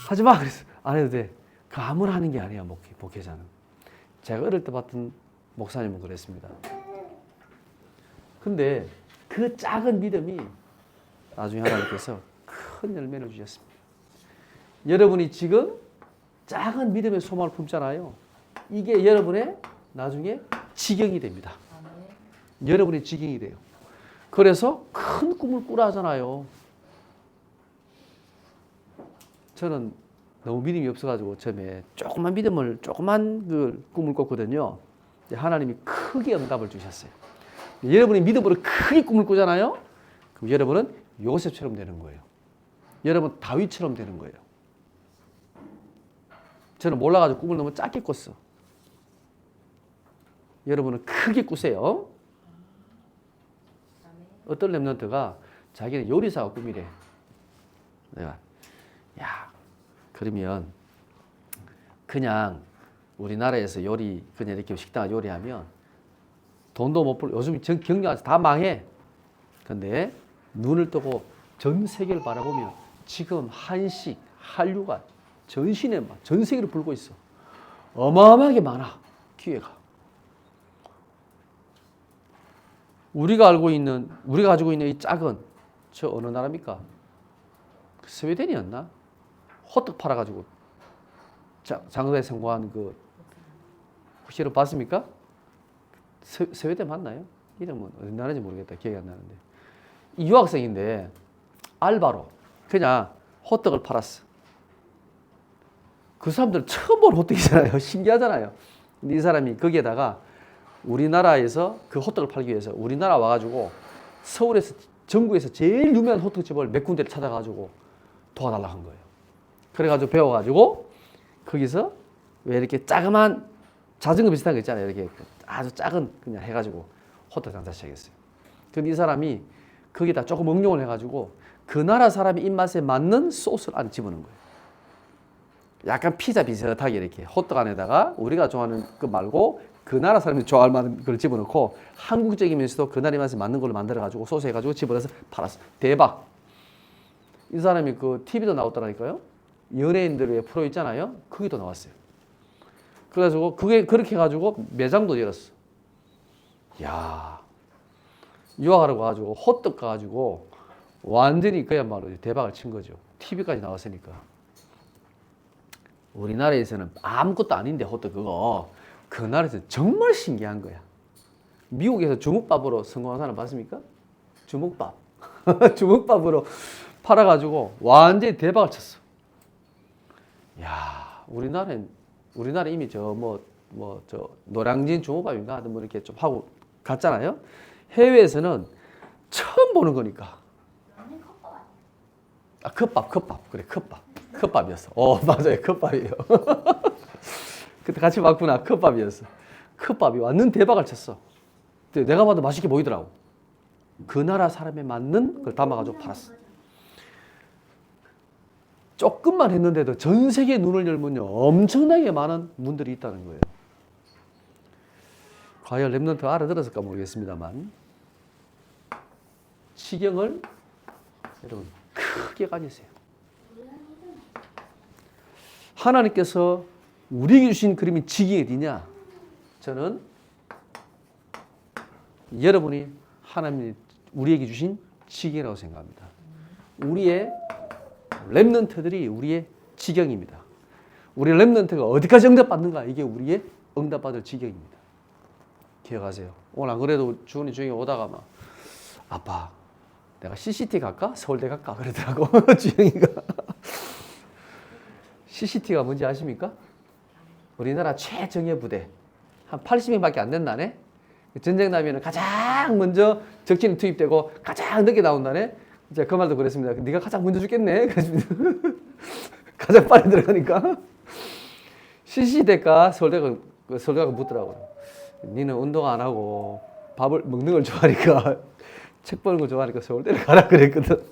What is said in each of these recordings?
하지 마. 그래서 안 해도 돼. 그 아무나 하는 게 아니야, 목회자는. 제가 어릴 때 봤던 목사님은 그랬습니다. 근데 그 작은 믿음이 나중에 하나님께서 큰 열매를 주셨습니다. 여러분이 지금 작은 믿음의 소망을 품잖아요. 이게 여러분의 나중에 지경이 됩니다. 여러분의 지경이 돼요. 그래서 큰 꿈을 꾸라 하잖아요. 저는 너무 믿음이 없어가지고 처음에 조그만 그 꿈을 꿨거든요. 하나님이 크게 응답을 주셨어요. 여러분이 믿음으로 크게 꿈을 꾸잖아요. 그럼 여러분은 요셉처럼 되는 거예요. 여러분 다윗처럼 되는 거예요. 저는 몰라가지고 꿈을 너무 작게 꿨어. 여러분은 크게 꾸세요. 어떤 랩런트가 자기는 요리사가 꿈이래. 내가 그러면 그냥 우리나라에서 그냥 이렇게 식당을 요리하면 돈도 못 벌고 요즘 경영하면서 다 망해. 근데 눈을 뜨고 전 세계를 바라보면 지금 한식, 한류가 전신에 전 세계를 불고 있어. 어마어마하게 많아, 기회가. 우리가 가지고 있는 이 작은 저 어느 나라입니까? 스웨덴이었나? 호떡 팔아가지고 장사에 성공한 그 혹시 여러분 봤습니까? 스웨덴 맞나요? 이름은 어느 나라인지 모르겠다. 기억이 안 나는데 이 유학생인데 알바로 그냥 호떡을 팔았어. 그 사람들 처음 본 호떡이잖아요. 신기하잖아요. 근데 이 사람이 거기에다가 우리나라에서 그 호떡을 팔기 위해서 우리나라 와가지고 서울에서 전국에서 제일 유명한 호떡집을 몇 군데를 찾아가지고 도와달라고 한 거예요. 그래가지고 배워가지고 거기서 왜 이렇게 자그만 자전거 비슷한 거 있잖아요. 이렇게 아주 작은 그냥 해가지고 호떡 장사 시작했어요. 근데 이 사람이 거기다 조금 응용을 해가지고 그 나라 사람의 입맛에 맞는 소스를 안에 집어넣은 거예요. 약간 피자 비슷하게 이렇게 호떡 안에다가 우리가 좋아하는 그 말고 그 나라 사람이 좋아할 만한 걸 집어넣고 한국적이면서도 그 나라 입맛에 맞는 걸로 만들어가지고 소스 해가지고 집어넣어서 팔았어. 대박. 이 사람이 그 TV도 나왔더라니까요. 연예인들의 프로 있잖아요. 거기도 나왔어요. 그래가지고 그렇게 해가지고 매장도 열었어. 야, 유학하러 가가지고 호떡 가가지고 완전히 그야말로 대박을 친 거죠. TV까지 나왔으니까. 우리나라에서는 아무것도 아닌데 호떡 그거 그 나라에서 정말 신기한 거야. 미국에서 주먹밥으로 성공한 사람 봤습니까? 주먹밥. 주먹밥으로 팔아가지고 완전히 대박을 쳤어. 야, 우리나라 이미 저 노량진 주먹밥인가 뭐 이렇게 좀 하고 갔잖아요. 해외에서는 처음 보는 거니까. 아, 컵밥. 그래, 컵밥이었어. 맞아요. 컵밥이에요. 그때 같이 봤구나. 컵밥이었어. 컵밥이 완전 대박을 쳤어. 내가 봐도 맛있게 보이더라고. 그 나라 사람에 맞는 걸 담아가지고 팔았어. 조금만 했는데도 전 세계 눈을 열면요 엄청나게 많은 문들이 있다는 거예요. 과연 랩런트 알아들었을까 모르겠습니다만 지경을 여러분 크게 가지세요. 하나님께서 우리에게 주신 그림이 지경이 어디냐? 저는 여러분이 하나님이 우리에게 주신 지경이라고 생각합니다. 우리의 랩런트들이 우리의 지경입니다. 우리 랩런트가 어디까지 응답받는가? 이게 우리의 응답받을 지경입니다. 기억하세요. 오늘 안 그래도 주원이 중에 오다가 막 아빠 내가 CCT 갈까? 서울대 갈까? 그러더라고. 주영이가. CCT가 뭔지 아십니까? 우리나라 최정예 부대. 한 80명밖에 안 된다네. 전쟁 나면은 가장 먼저 적진이 투입되고 가장 늦게 나온다네. 이제 그 말도 그랬습니다. 네가 가장 먼저 죽겠네. 가장 빨리 들어가니까. CC대가 서울대가 묻더라고요. 니는 운동 안 하고 밥을 먹는 걸 좋아하니까 책 보는 걸 좋아하니까 서울대를 가라 그랬거든.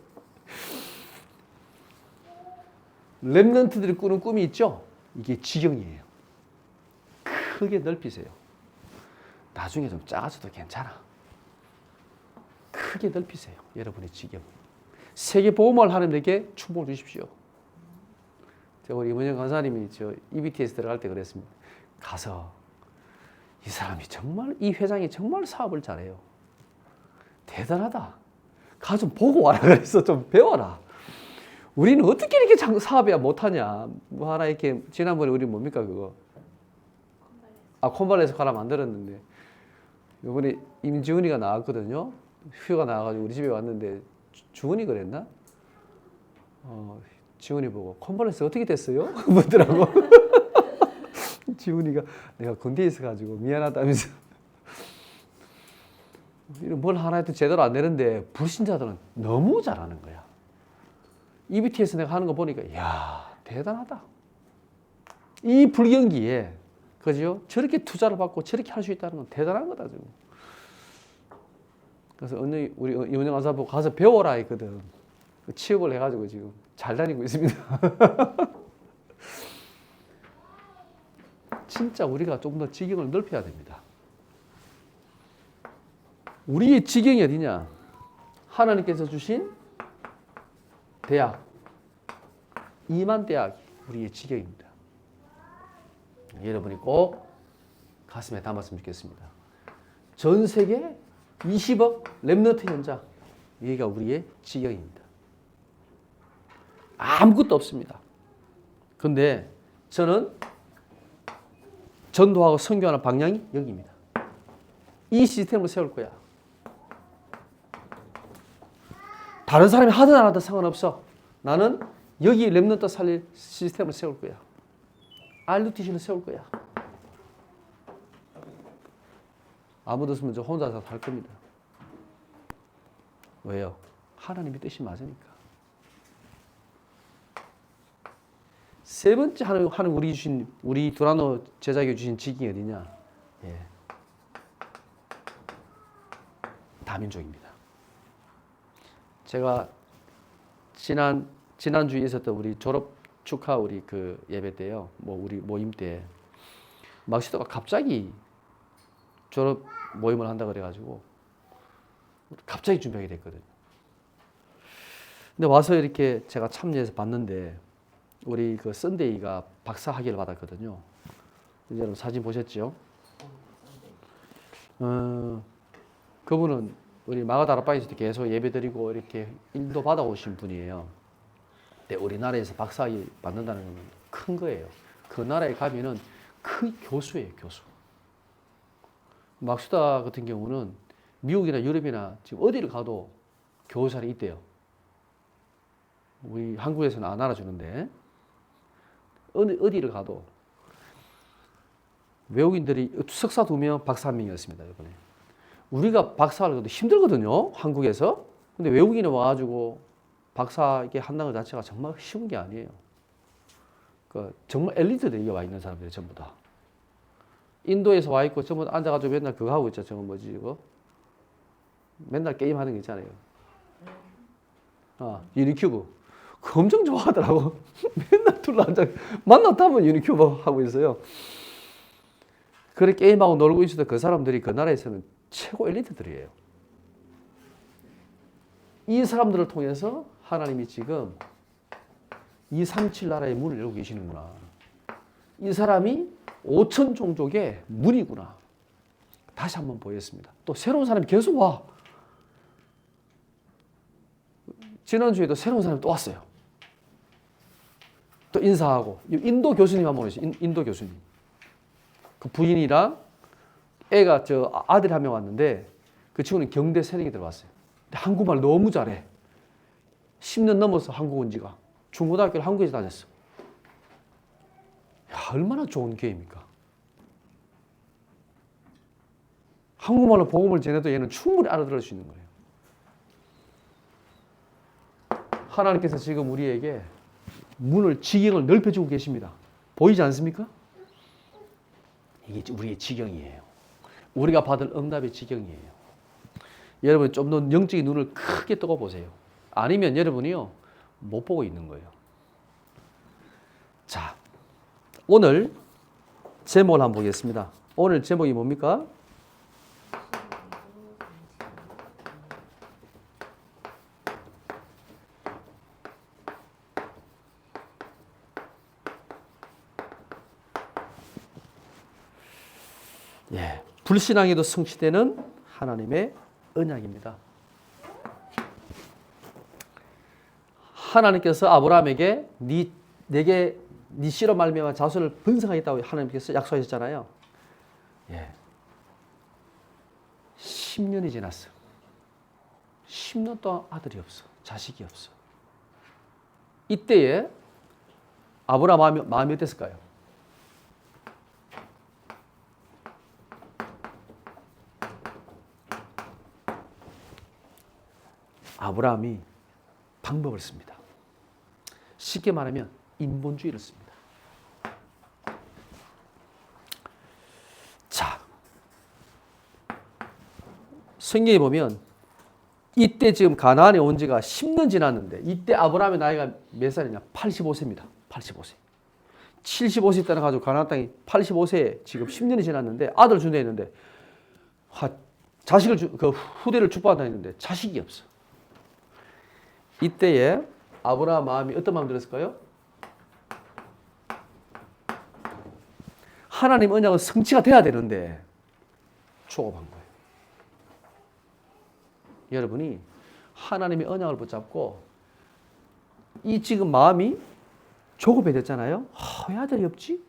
랩런트들이 꾸는 꿈이 있죠? 이게 지경이에요. 크게 넓히세요. 나중에 좀 작아져도 괜찮아. 크게 넓히세요. 여러분의 지경. 세계 보험을 하나님에게 축복을 주십시오. 우리 임원영 간사님이 저 EBTS 들어갈 때 그랬습니다. 가서 이 사람이 정말 이 회장이 정말 사업을 잘해요. 대단하다. 가 좀 보고 와라 그래서 좀 배워라. 우리는 어떻게 이렇게 사업이야 못하냐. 뭐 하나 이렇게 지난번에 우리 뭡니까 그거. 콘발레에서 가라 만들었는데 이번에 임지훈이가 나왔거든요. 휴가 나와가지고 우리 집에 왔는데 주은이 그랬나? 지훈이 보고 콘발레스 어떻게 됐어요? 묻더라고. 지훈이가 내가 군대에 있어가지고 미안하다면서 뭘 하나 해도 제대로 안 되는데 불신자들은 너무 잘하는 거야. EBT에서 내가 하는 거 보니까 이야 대단하다. 이 불경기에 그죠? 저렇게 투자를 받고 저렇게 할 수 있다는 건 대단한 거다 지금. 그래서 우리 이원영 간사 보고 가서 배워라 했거든. 취업을 해가지고 지금 잘 다니고 있습니다. 진짜 우리가 좀 더 지경을 넓혀야 됩니다. 우리의 지경이 어디냐? 하나님께서 주신 대학, 이만 대학이 우리의 지경입니다. 여러분이 꼭 가슴에 담았으면 좋겠습니다. 전 세계 20억 렘넌트 현장, 여기가 우리의 지경입니다. 아무것도 없습니다. 그런데 저는 전도하고 선교하는 방향이 여기입니다. 이 시스템을 세울 거야. 다른 사람이 하든 안 하든 상관없어. 나는 여기 렘넌트 살릴 시스템을 세울 거야. RUTC를 세울 거야. 아무도 없으면 저 혼자서 할 겁니다. 왜요? 하나님의 뜻이 맞으니까. 세 번째 하나님 우리 주신 우리 두라노 제자에게 주신 지경이 어디냐? 예. 다민족입니다. 제가 지난주에 있었던 우리 졸업 축하 우리 그 예배 때요. 뭐 우리 모임 때 막시도가 갑자기 졸업 모임을 한다 그래가지고 갑자기 준비하게 됐거든요. 근데 와서 이렇게 제가 참여해서 봤는데 우리 그 썬데이가 박사 학위를 받았거든요. 여러분 사진 보셨죠? 그분은 우리 마가다라방에서도 계속 예배드리고 이렇게 일도 받아오신 분이에요. 근데 우리나라에서 박사 학위 받는다는 건 큰 거예요. 그 나라에 가면은 큰 교수예요, 교수. 막수다 같은 경우는 미국이나 유럽이나 지금 어디를 가도 교수자리 있대요. 우리 한국에서는 안 알아주는데 어디를 가도 외국인들이 석사 2명, 박사 1명이었습니다. 이번에 우리가 박사를 해도 힘들거든요, 한국에서. 근데 외국인이 와가지고 박사 이게 한다는 것 자체가 정말 쉬운 게 아니에요. 그 정말 엘리트들이 와 있는 사람들이 전부 다. 인도에서 와 있고 전부 다 앉아가지고 맨날 그거 하고 있죠. 저거 뭐지 이거? 맨날 게임 하는 게 있잖아요. 유니큐브. 그거 엄청 좋아하더라고. 맨날 둘러앉아 만났다면 유니큐브 하고 있어요. 그래 게임하고 놀고 있어도 그 사람들이 그 나라에서는 최고 엘리트들이에요. 이 사람들을 통해서 하나님이 지금 237 나라의 문을 열고 계시는구나. 이 사람이 5천 종족의 문이구나. 다시 한번 보였습니다. 또 새로운 사람이 계속 와. 지난주에도 새로운 사람이 또 왔어요. 또 인사하고. 인도 교수님 한 분 오셨어요. 인도 교수님. 그 부인이랑 애가 아들이 한 명 왔는데 그 친구는 경대 새내기 들어왔어요. 근데 한국말 너무 잘해. 10년 넘어서 한국 온 지가. 중고등학교를 한국에서 다녔어. 야, 얼마나 좋은 기회입니까? 한국말로 복음을 전해도 얘는 충분히 알아들을 수 있는 거예요. 하나님께서 지금 우리에게 문을, 지경을 넓혀주고 계십니다. 보이지 않습니까? 이게 우리의 지경이에요. 우리가 받을 응답의 지경이에요. 여러분 좀 더 영적인 눈을 크게 뜨고 보세요. 아니면 여러분이요 못 보고 있는 거예요. 자, 오늘 제목을 한번 보겠습니다. 오늘 제목이 뭡니까? 예, 불신앙에도 성취되는 하나님의 언약입니다. 하나님께서 아브라함에게 내게 네 씨로 말미암아 자손을 번성하겠다고 하나님께서 약속하셨잖아요. 예. 10년이 지났어. 10년 동안 아들이 없어. 자식이 없어. 이때에 아브라함 마음이 어땠을까요? 아브라함이 방법을 씁니다. 쉽게 말하면 인본주의를 씁니다. 자, 성경에 보면 이때 지금 가나안에 온 지가 10년 지났는데 이때 아브라함의 나이가 몇 살이냐? 85세입니다. 85세. 75세 때나 가지고 가나안 땅이 85세에 지금 10년이 지났는데 아들 준다 했는데 자식을 그 후대를 축복한다 했는데 자식이 없어. 이때에 아브라함 마음이 어떤 마음 들었을까요? 하나님 언약은 성취가 돼야 되는데 조급한 거예요. 여러분이 하나님의 언약을 붙잡고 이 지금 마음이 조급해졌잖아요. 왜 아들이 없지?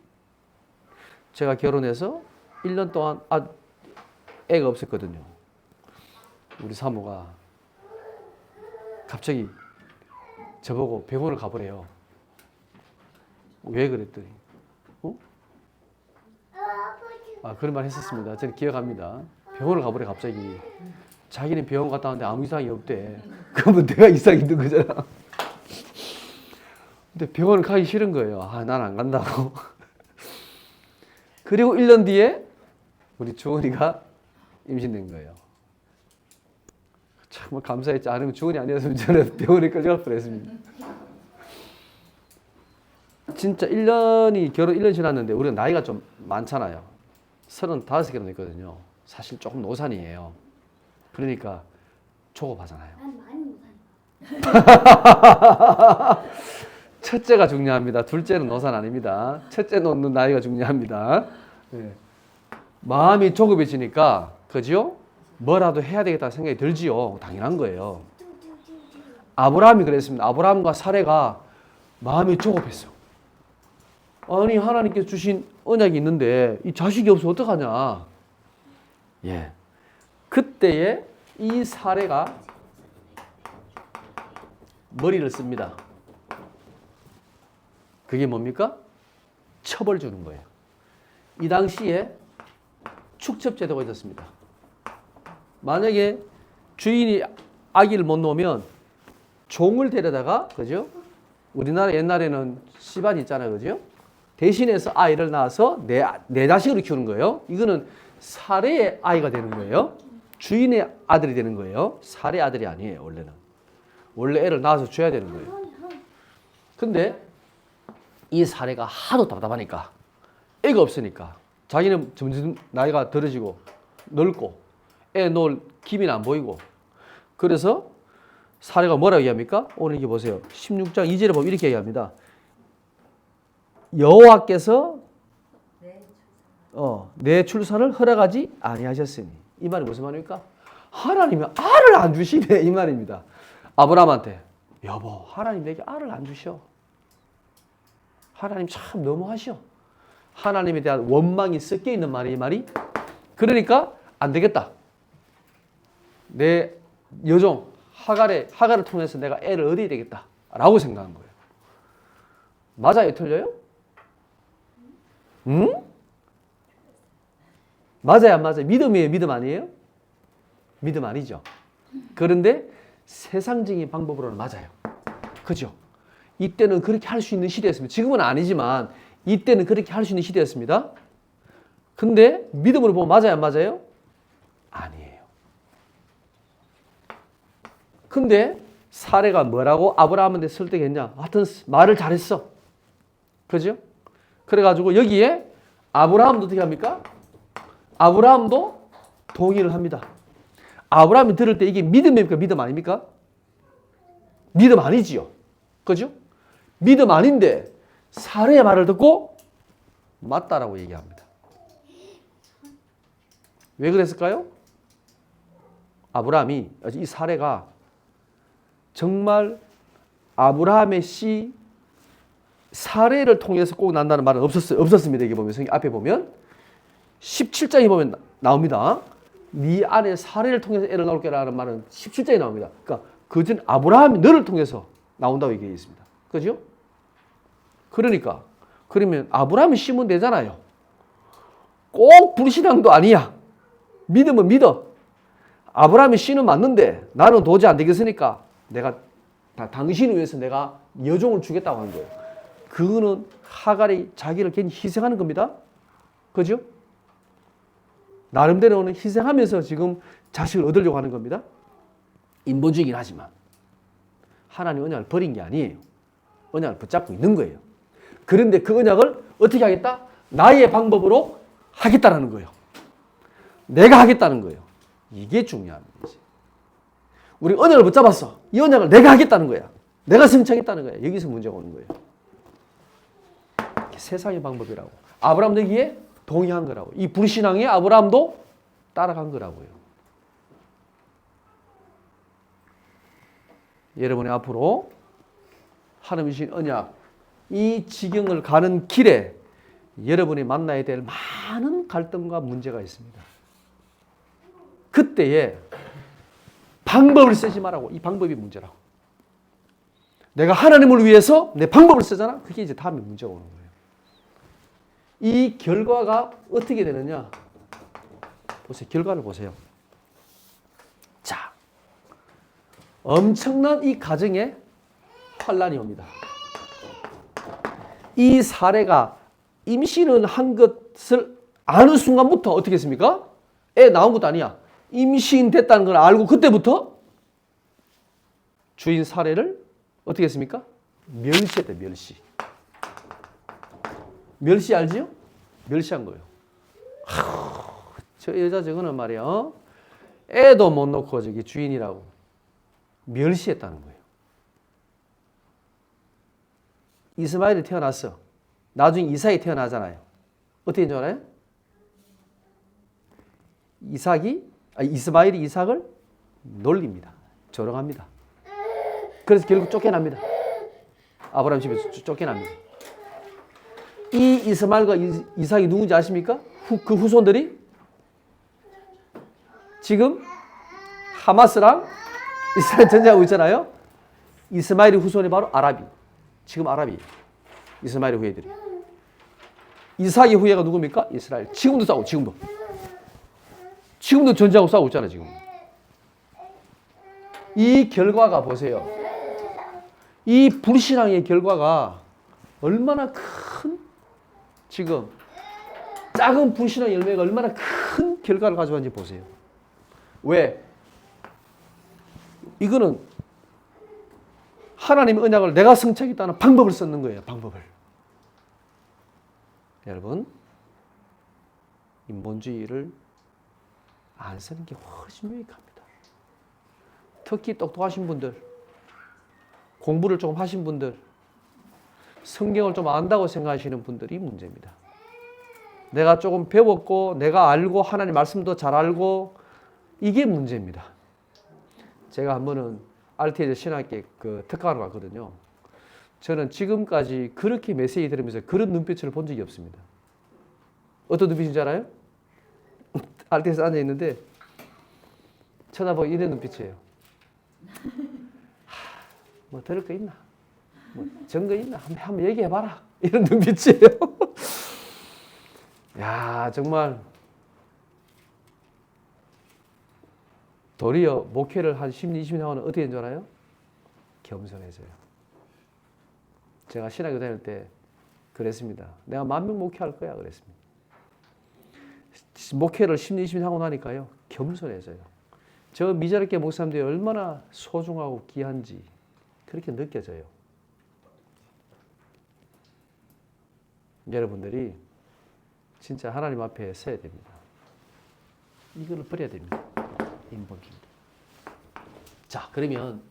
제가 결혼해서 1년 동안 애가 없었거든요. 우리 사모가 갑자기 저보고 병원을 가보래요. 왜 그랬더니 그런 말 했었습니다. 저는 기억합니다. 병원을 가보래 갑자기. 자기는 병원 갔다 왔는데 아무 이상이 없대. 그러면 내가 이상이 있는 거잖아. 근데 병원을 가기 싫은 거예요. 난 안 간다고. 그리고 1년 뒤에 우리 주원이가 임신된 거예요. 참 감사했지. 않으면 주원이 아니었으면 저는 병원에 끌려갈 뻔했습니다. 진짜 1년이 결혼 1년 지났는데 우리가 나이가 좀 많잖아요. 35개 됐거든요. 사실 조금 노산이에요. 그러니까 조급하잖아요. 난 많이 못하니까. 첫째가 중요합니다. 둘째는 노산 아닙니다. 첫째 놓는 나이가 중요합니다. 네. 마음이 조급해지니까 그죠? 뭐라도 해야 되겠다 생각이 들지요. 당연한 거예요. 아브라함이 그랬습니다. 아브라함과 사레가 마음이 조급했어. 아니 하나님께서 주신 언약이 있는데 이 자식이 없어 어떡하냐. 예. 그때에 이 사레가 머리를 씁니다. 그게 뭡니까? 첩을 주는 거예요. 이 당시에 축첩제도가 있었습니다. 만약에 주인이 아기를 못 놓으면 종을 데려다가, 그죠? 우리나라 옛날에는 시반 있잖아요, 그죠? 대신해서 아이를 낳아서 내 자식으로 키우는 거예요. 이거는 사례의 아이가 되는 거예요. 주인의 아들이 되는 거예요. 사례 아들이 아니에요, 원래는. 원래 애를 낳아서 줘야 되는 거예요. 근데 이 사례가 하도 답답하니까 애가 없으니까 자기는 점점 나이가 들어지고 늙고 애 놓을 기미는 안 보이고 그래서 사례가 뭐라고 얘기합니까? 오늘 이게 보세요. 16장 2절에 보면 이렇게 얘기합니다. 여호와께서 내 출산을 허락하지 아니하셨으니 이 말이 무슨 말입니까? 하나님이 알을 안 주시네 이 말입니다. 아브라함한테 여보 하나님 내게 알을 안 주셔. 하나님 참 너무하셔. 하나님에 대한 원망이 섞여 있는 말이 이 말이. 그러니까 안 되겠다. 내 여종 하갈을 통해서 내가 애를 얻어야 되겠다 라고 생각한 거예요. 맞아요? 틀려요? 응? 맞아요? 안 맞아요? 믿음이에요? 믿음 아니에요? 믿음 아니죠. 그런데 세상적인 방법으로는 맞아요. 그죠? 이때는 그렇게 할 수 있는 시대였습니다. 지금은 아니지만 이때는 그렇게 할 수 있는 시대였습니다. 근데 믿음으로 보면 맞아요? 안 맞아요? 아니에요. 근데 사례가 뭐라고 아브라함한테 설득했냐? 하여튼 말을 잘했어. 그죠? 그래가지고 여기에 아브라함도 어떻게 합니까? 아브라함도 동의를 합니다. 아브라함이 들을 때 이게 믿음입니까? 믿음 아닙니까? 믿음 아니지요. 그죠? 믿음 아닌데 사례의 말을 듣고 맞다라고 얘기합니다. 왜 그랬을까요? 아브라함이 이 사례가 정말 아브라함의 씨 사례를 통해서 꼭 난다는 말은 없었습니다. 이게 보면 성경 앞에 보면 17장에 보면 나옵니다. 네 안에 사례를 통해서 애를 낳을 거라는 말은 17장에 나옵니다. 그러니까 그전 아브라함이 너를 통해서 나온다고 얘기해 있습니다. 그죠? 그러니까 그러면 아브라함이 심으면 되잖아요. 꼭 불신앙도 아니야. 믿으면 믿어. 아브라함이 씨는 맞는데 나는 도저히 안 되겠으니까 내가 당신을 위해서 내가 여종을 주겠다고 하는 거예요. 그거는 하갈이 자기를 괜히 희생하는 겁니다. 그죠? 나름대로는 희생하면서 지금 자식을 얻으려고 하는 겁니다. 인본주의긴 하지만 하나님 언약을 버린 게 아니에요. 언약을 붙잡고 있는 거예요. 그런데 그 언약을 어떻게 하겠다? 나의 방법으로 하겠다라는 거예요. 내가 하겠다는 거예요. 이게 중요한 거지. 우리 언약을 붙잡았어. 이 언약을 내가 하겠다는 거야. 내가 승천했다는 거야. 여기서 문제가 오는 거예요. 세상의 방법이라고. 아브라함도 여기에 동의한 거라고. 이 불신앙에 아브라함도 따라간 거라고요. 여러분이 앞으로 하나님이 주신 언약, 이 지경을 가는 길에 여러분이 만나야 될 많은 갈등과 문제가 있습니다. 그때에 방법을 쓰지 말라고. 이 방법이 문제라고. 내가 하나님을 위해서 내 방법을 쓰잖아. 그게 이제 다음에 문제가 오는 거예요. 이 결과가 어떻게 되느냐? 보세요. 결과를 보세요. 자, 엄청난 이 가정에 환란이 옵니다. 이 사례가 임신을 한 것을 아는 순간부터 어떻게 했습니까? 애 나온 것도 아니야. 임신됐다는 걸 알고 그때부터 주인 사례를 어떻게 했습니까? 멸시했대, 멸시. 멸시 알지요? 멸시한 거예요. 저 여자 저거는 말이야. 애도 못 놓고 저기 주인이라고 멸시했다는 거예요. 이스마엘이 태어났어. 나중에 이삭이 태어나잖아요. 어떻게 된 줄 알아요? 이스마엘이 이삭을 놀립니다. 조롱합니다. 그래서 결국 쫓겨납니다. 아브라함 집에서 쫓겨납니다. 이 이스마엘과 이삭이 누군지 아십니까? 그 후손들이 지금 하마스랑 이스라엘 전쟁하고 있잖아요. 이스마엘의 후손이 바로 아랍이. 지금 아랍이. 이스마엘의 후예들이. 이삭의 후예가 누굽니까? 이스라엘. 지금도 싸우고, 지금도. 지금도 전쟁하고 싸우고 있잖아요, 지금. 이 결과가 보세요. 이 불신앙의 결과가 얼마나 큰, 지금, 작은 불신앙의 열매가 얼마나 큰 결과를 가져왔는지 보세요. 왜? 이거는 하나님의 언약을 내가 성취하겠다는 방법을 썼는 거예요, 방법을. 여러분, 인본주의를 안 쓰는 게 훨씬 유익합니다. 특히 똑똑하신 분들, 공부를 조금 하신 분들, 성경을 좀 안다고 생각하시는 분들이 문제입니다. 내가 조금 배웠고, 내가 알고, 하나님 말씀도 잘 알고, 이게 문제입니다. 제가 한 번은 RT에서 신학계 특강을 갔거든요. 저는 지금까지 그렇게 메시지 들으면서 그런 눈빛을 본 적이 없습니다. 어떤 눈빛인지 알아요? RT에서 앉아있는데 쳐다보고 이런 눈빛이에요. 뭐 들을 거 있나? 뭐 증거 있나? 한번 얘기해봐라. 이런 눈빛이에요. 야, 정말 도리어 목회를 한 10년, 20년 하고는 어떻게 된 줄 알아요? 겸손해져요. 제가 신학교 다닐 때 그랬습니다. 내가 10,000명 목회할 거야 그랬습니다. 목회를 10년, 20년 하고 나니까요. 겸손해져요. 저 미자립계 목사님들이 얼마나 소중하고 귀한지 그렇게 느껴져요. 여러분들이 진짜 하나님 앞에 서야 됩니다. 이걸 버려야 됩니다. 인본주의. 자, 그러면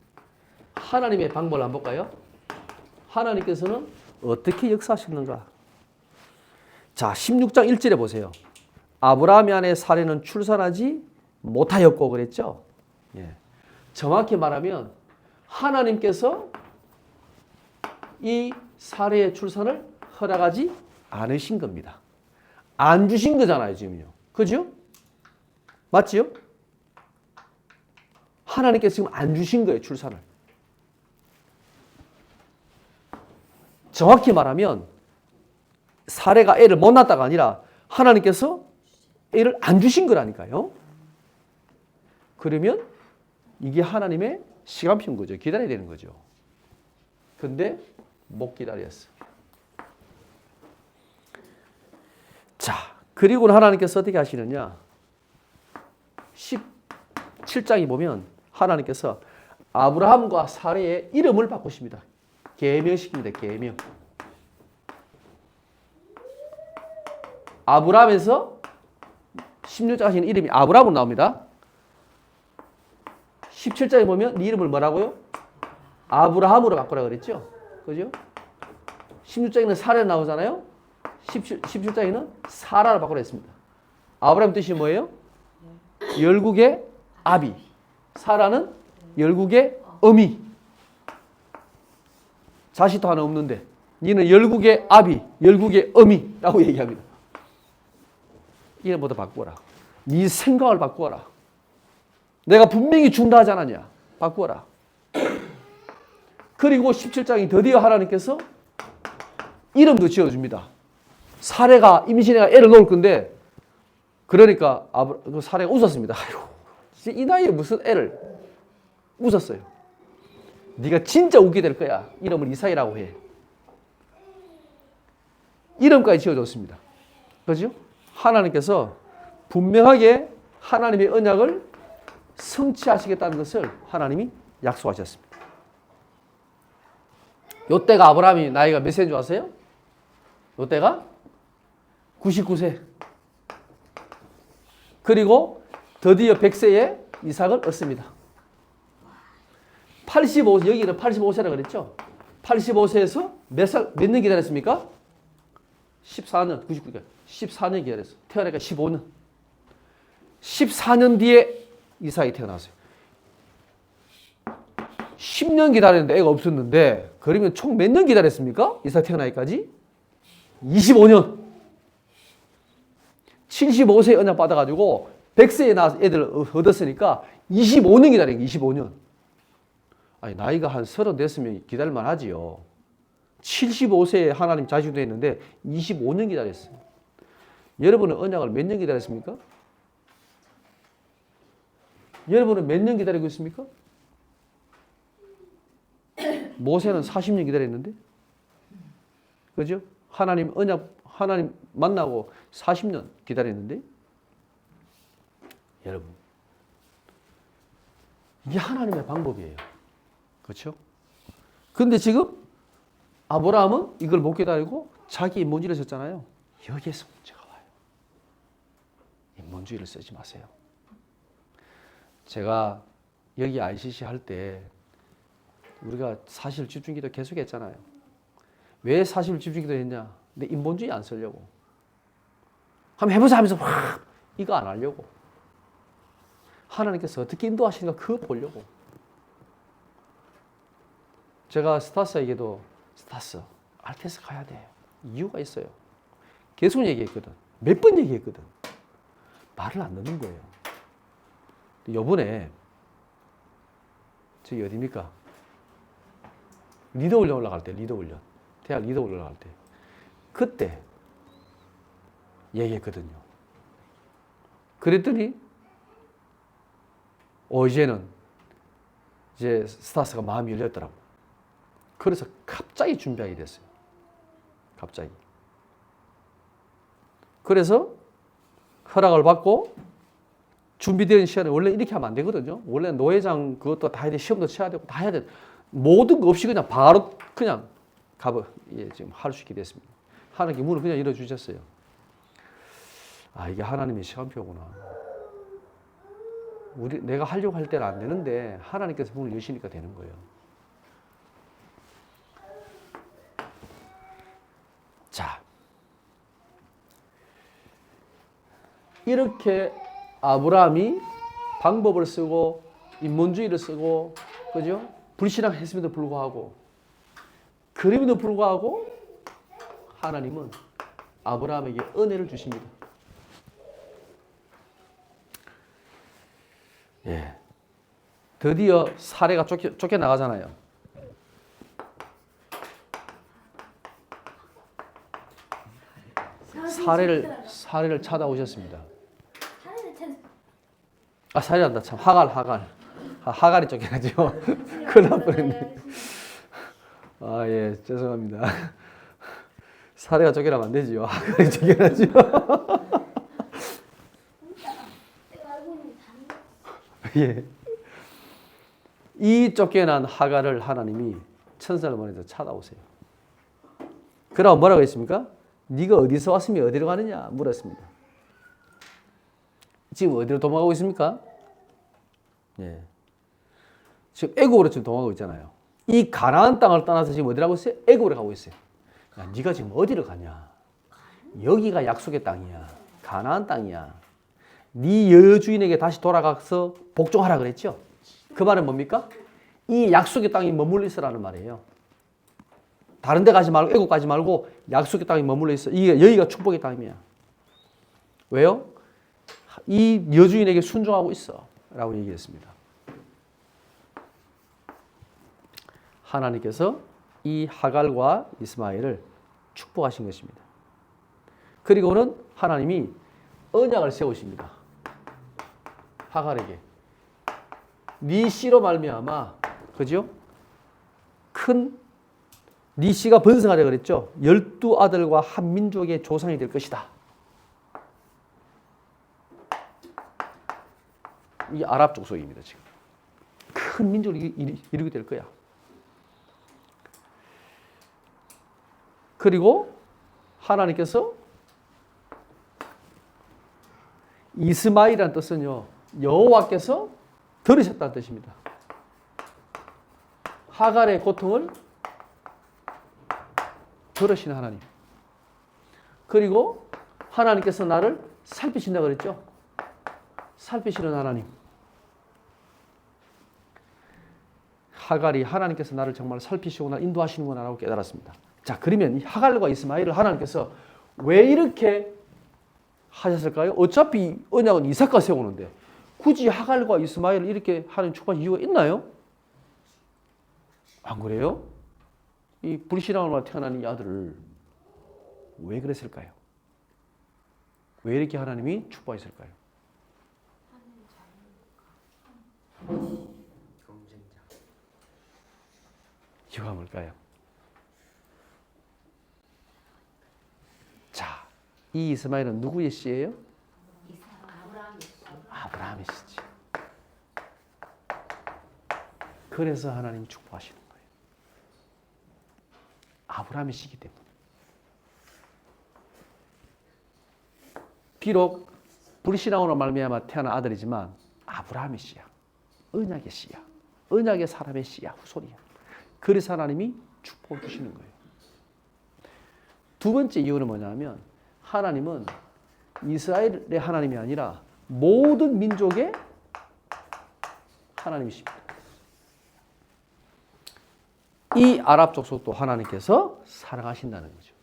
하나님의 방법을 한번 볼까요? 하나님께서는 어떻게 역사하셨는가? 자, 16장 1절에 보세요. 아브라함이 아내 사례는 출산하지 못하였고 그랬죠. 예. 정확히 말하면 하나님께서 이 사례의 출산을 허락하지 않으신 겁니다. 안 주신 거잖아요, 지금요. 그죠? 맞지요? 하나님께서 지금 안 주신 거예요, 출산을. 정확히 말하면 사례가 애를 못 낳았다가 아니라 하나님께서 애를 안 주신 거라니까요. 그러면 이게 하나님의 시간표인 거죠. 기다려야 되는 거죠. 근데 못 기다렸어. 자, 그리고 하나님께서 어떻게 하시느냐. 17장에 보면 하나님께서 아브라함과 사례의 이름을 바꾸십니다. 계명시킵니다. 계명. 아브라함에서 16장 하시는 이름이 아브라함으로 나옵니다. 17장에 보면 네 이름을 뭐라고요? 아브라함으로 바꾸라 그랬죠? 그죠? 16장에는 사례 나오잖아요? 17장에는 사라로 바꾸라 했습니다. 아브라함 뜻이 뭐예요? 열국의 아비. 사라는 열국의 어미. 자식도 하나 없는데 니는 열국의 아비, 열국의 어미라고 얘기합니다. 이름부터 바꾸어라. 네 생각을 바꾸어라. 내가 분명히 준다 하지 않았냐? 바꾸어라. 그리고 17장이 드디어 하나님께서 이름도 지어줍니다. 사례가 임신해가 애를 놓을 건데 그러니까 사례가 웃었습니다. 아이고, 이 나이에 무슨 애를 웃었어요. 네가 진짜 웃게 될 거야. 이름을 이삭이라고 해. 이름까지 지어줬습니다. 그렇죠? 하나님께서 분명하게 하나님의 언약을 성취하시겠다는 것을 하나님이 약속하셨습니다. 요때가 아브라함이 나이가 몇 세인 줄 아세요? 요때가 99세. 그리고 드디어 100세에 이삭을 얻습니다. 85세, 여기는 85세라고 그랬죠? 85세에서 몇 년 기다렸습니까? 14년, 99년. 14년 기다렸어. 태어나니까 15년. 14년 뒤에 이삭이 태어났어요. 10년 기다렸는데 애가 없었는데 그러면 총 몇 년 기다렸습니까? 이삭 태어나기까지? 25년. 75세에 언약 받아가지고 100세에 나와서 애들 얻었으니까 25년 기다린 거예요. 25년. 아니 나이가 한 30 됐으면 기다릴만 하지요. 75세에 하나님 자식도 했는데 25년 기다렸어요. 여러분은 언약을 몇 년 기다렸습니까? 여러분은 몇 년 기다리고 있습니까? 모세는 40년 기다렸는데, 그죠? 하나님 만나고 40년 기다렸는데, 여러분, 이게 하나님의 방법이에요. 그렇죠? 근데 지금 아브라함은 이걸 못 기다리고 자기 인본주의를 썼잖아요. 여기에서 문제가 와요. 인본주의를 쓰지 마세요. 제가 여기 ICC 할 때 우리가 사실 집중기도 계속 했잖아요. 왜 사실 집중기도 했냐? 근데 인본주의 안 쓰려고. 한번 해보자 하면서 확 이거 안 하려고. 하나님께서 어떻게 인도하시는가 그거 보려고. 제가 스타스에게도 스타스, RTS 가야 돼. 이유가 있어요. 계속 얘기했거든. 몇 번 얘기했거든. 말을 안 듣는 거예요. 요번에 저기 어디입니까? 리더 훈련 올라갈 때, 리더 훈련. 대학 리더 훈련 올라갈 때. 그때 얘기했거든요. 그랬더니 이제 스타스가 마음이 열렸더라고. 그래서 갑자기 준비하게 됐어요. 갑자기. 그래서 허락을 받고 준비되는 시간에 원래 이렇게 하면 안 되거든요. 원래 노회장 그것도 다 해야 돼. 시험도 쳐야 되고 다 해야 돼. 모든 거 없이 그냥 바로 그냥 지금 할 수 있게 됐습니다. 하나님께 문을 그냥 열어주셨어요. 아, 이게 하나님의 시간표구나. 내가 하려고 할 때는 안 되는데 하나님께서 문을 여시니까 되는 거예요. 자, 이렇게 아브라함이 방법을 쓰고 인본주의를 쓰고 그죠? 불신앙했음에도 불구하고 그럼에도 불구하고 하나님은 아브라함에게 은혜를 주십니다. 예. 드디어 사례가 쫓겨나가잖아요. 사례를 찾아오셨습니다. 사례를 찾. 아, 사례란다. 참. 하갈이 쫓겨나죠. 큰일 날 뻔했네. 아, 예. 죄송합니다. 사례가 쫓겨나면 안 되지요. 하갈이 쫓겨나죠. 내가 알고 있는 다른 예. 이 쫓겨난 하갈을 하나님이 천사를 보내서 찾아오세요. 그럼 뭐라고 했습니까? 네가 어디서 왔으며 어디로 가느냐 물었습니다. 지금 어디로 도망가고 있습니까? 예. 지금 애국으로 지금 도망가고 있잖아요. 이 가나안 땅을 떠나서 지금 어디로 가고 있어요? 애국으로 가고 있어요. 야, 네가 지금 어디로 가냐? 여기가 약속의 땅이야. 가나안 땅이야. 네 여주인에게 다시 돌아가서 복종하라 그랬죠? 그 말은 뭡니까? 이 약속의 땅에 머물러 있으라는 말이에요. 다른 데 가지 말고 애국 가지 말고 약속의 땅에 머물러 있어. 이게 여기가 축복의 땅이야. 왜요? 이 여주인에게 순종하고 있어 라고 얘기했습니다. 하나님께서 이 하갈과 이스마엘을 축복하신 것입니다. 그리고는 하나님이 언약을 세우십니다. 하갈에게 네 씨로 말미암아 그죠? 네 씨가 번성하려 그랬죠. 12아들과 한 민족의 조상이 될 것이다. 이 아랍 족속입니다. 지금 큰 민족을 이루게 될 거야. 그리고 하나님께서 이스마일이라는 뜻은요, 여호와께서 들으셨다는 뜻입니다. 하갈의 고통을 들으시는 하나님. 그리고 하나님께서 나를 살피신다고 그랬죠. 살피시는 하나님. 하갈이 하나님께서 나를 정말 살피시구나 인도하시는구나라고 깨달았습니다. 자, 그러면 이 하갈과 이스마엘을 하나님께서 왜 이렇게 하셨을까요? 어차피 언약은 이삭과 세우는데 굳이 하갈과 이스마엘을 이렇게 하나님 축복한 이유가 있나요? 안 그래요? 이 불신앙으로 태어난 이 아들을 왜 그랬을까요? 왜 이렇게 하나님이 축복했을까요? 이유가 뭘까요? 자, 이 이스마엘은 누구의 씨예요? 아브라함의 씨지. 그래서 하나님이 축복하시는 거예요. 아브라함의 씨이기 때문에. 비록 불신앙으로 말미암아 태어난 아들이지만 아브라함의 씨야. 언약의 씨야. 언약의 사람의 씨야. 후손이야. 그래서 하나님이 축복을 주시는 거예요. 두 번째 이유는 뭐냐면 하나님은 이스라엘의 하나님이 아니라 모든 민족의 하나님이십니다. 이 아랍 족속도 하나님께서 사랑하신다는 거죠.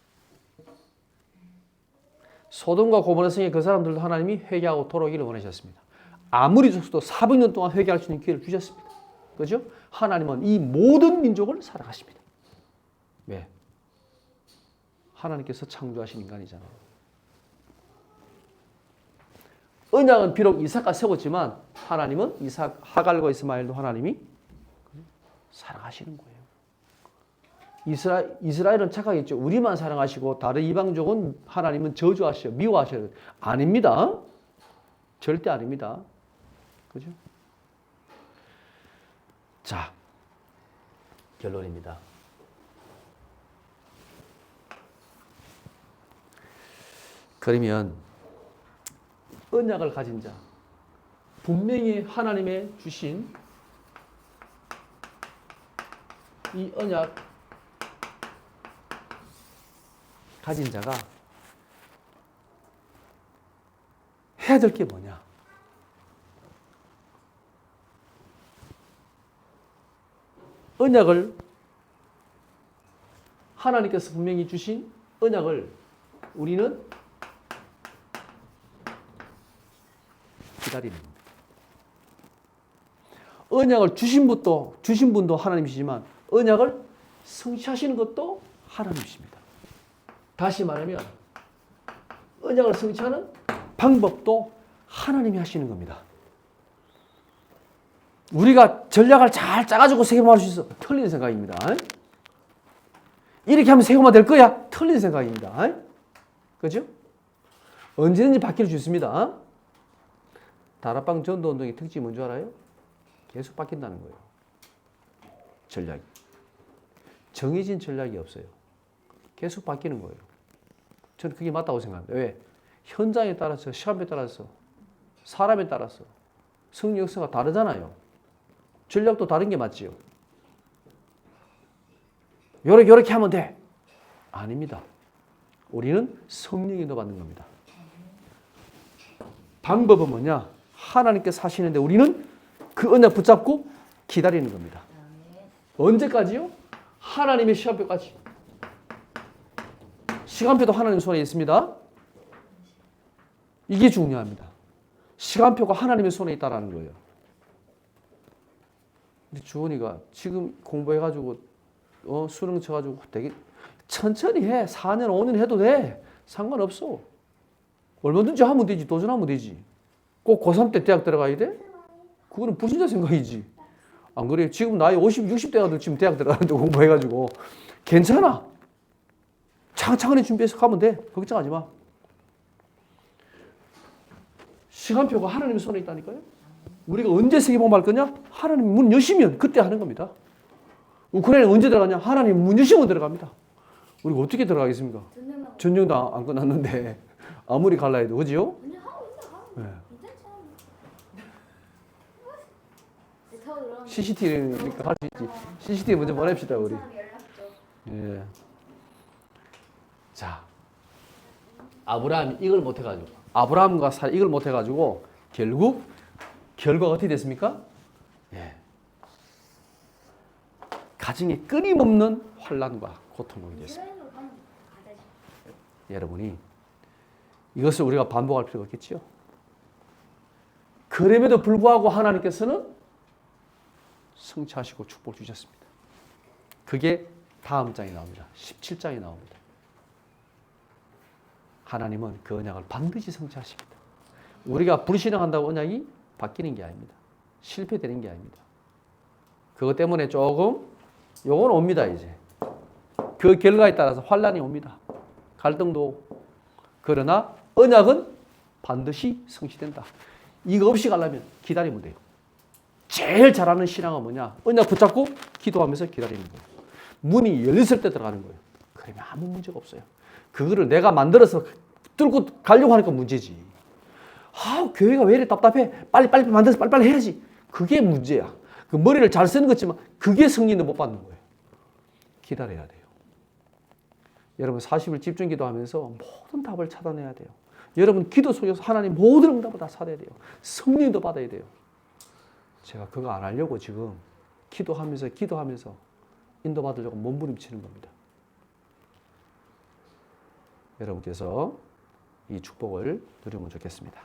소돔과 고모라 성의 그 사람들도 하나님이 회개하고 돌아오기를 원하셨습니다. 아무리 족속도 400년 동안 회개할 수 있는 기회를 주셨습니다. 그죠? 하나님은 이 모든 민족을 사랑하십니다. 왜? 하나님께서 창조하신 인간이잖아요. 언약은 비록 이삭과 세웠지만 하나님은 이삭, 하갈과 이스마엘도 하나님이 사랑하시는 거예요. 이스라엘은 착각했죠. 우리만 사랑하시고 다른 이방족은 하나님은 저주하셔, 미워하셔요. 아닙니다. 절대 아닙니다. 그죠? 자, 결론입니다. 그러면 언약을 가진 자, 분명히 하나님의 주신 이 언약 가진 자가 해야 될 게 뭐냐? 언약을 하나님께서 분명히 주신 언약을 우리는 기다리는 겁니다. 언약을 주신 분도 하나님이시지만 언약을 성취하시는 것도 하나님이십니다. 다시 말하면 언약을 성취하는 방법도 하나님이 하시는 겁니다. 우리가 전략을 잘 짜가지고 세금화할 수 있어. 틀린 생각입니다. 이렇게 하면 세금화 될 거야. 틀린 생각입니다. 그죠? 언제든지 바뀔 수 있습니다. 다락방 전도운동의 특징이 뭔지 알아요? 계속 바뀐다는 거예요. 전략이. 정해진 전략이 없어요. 계속 바뀌는 거예요. 저는 그게 맞다고 생각합니다. 왜? 현장에 따라서, 시간표에 따라서, 사람에 따라서 성령 역사가 다르잖아요. 전략도 다른 게 맞지요. 요렇게 하면 돼. 아닙니다. 우리는 성령 인도 받는 겁니다. 방법은 뭐냐? 하나님께서 하시는데 우리는 그 언약 붙잡고 기다리는 겁니다. 언제까지요? 하나님의 시간표까지. 시간표도 하나님 손에 있습니다. 이게 중요합니다. 시간표가 하나님의 손에 있다는 거예요. 근데 주원이가 지금 공부해가지고 수능 쳐가지고 되게 천천히 해. 4년, 5년 해도 돼. 상관없어. 얼마든지 하면 되지. 도전하면 되지. 꼭 고3 때 대학 들어가야 돼? 그거는 불신자 생각이지. 안 그래요? 지금 나이 50, 60대가도 지금 대학 들어가는데 공부해가지고 괜찮아. 차근차근히 준비해서 가면 돼. 걱정하지 마. 시간표가 하나님의 손에 있다니까요. 우리가 언제 세계복음할 거냐? 하나님 문 여시면 그때 하는 겁니다. 우크라이나 언제 들어가냐? 하나님 문 여시면 들어갑니다. 우리가 어떻게 들어가겠습니까? 전쟁도 안 끝났는데 아무리 갈라 해도 그지요? 네. CCTV니까 할 수 있지. CCTV 먼저 보냅시다 우리. 예. 자, 아브라함이 이걸 못해가지고 아브라함과 사라 이걸 못해가지고 결국 결과가 어떻게 됐습니까? 예. 가정에 끊임없는 환난과 고통이 됐습니다. 여러분이 이것을 우리가 반복할 필요가 없겠지요. 그럼에도 불구하고 하나님께서는 성취하시고 축복을 주셨습니다. 그게 다음 장에 나옵니다. 17장에 나옵니다. 하나님은 그 언약을 반드시 성취하십니다. 우리가 불신앙한다고 언약이 바뀌는 게 아닙니다. 실패되는 게 아닙니다. 그것 때문에 조금 요건 옵니다. 이제 그 결과에 따라서 환란이 옵니다. 갈등도 오고. 그러나 언약은 반드시 성취된다. 이거 없이 가려면 기다리면 돼요. 제일 잘하는 신앙은 뭐냐? 언약 붙잡고 기도하면서 기다리는 거예요. 문이 열렸을 때 들어가는 거예요. 그러면 아무 문제가 없어요. 그거를 내가 만들어서 뚫고 가려고 하니까 문제지. 아, 교회가 왜 이렇게 답답해? 빨리 만들어서 빨리 해야지. 그게 문제야. 그 머리를 잘 쓰는 거지만 그게 승리는 못 받는 거예요. 기다려야 돼요. 여러분 40일 집중 기도하면서 모든 답을 찾아내야 돼요. 여러분 기도 속에서 하나님 모든 응답을 다 찾아야 돼요. 승리도 받아야 돼요. 제가 그거 안 하려고 지금 기도하면서 인도받으려고 몸부림치는 겁니다. 여러분께서 이 축복을 누리면 좋겠습니다.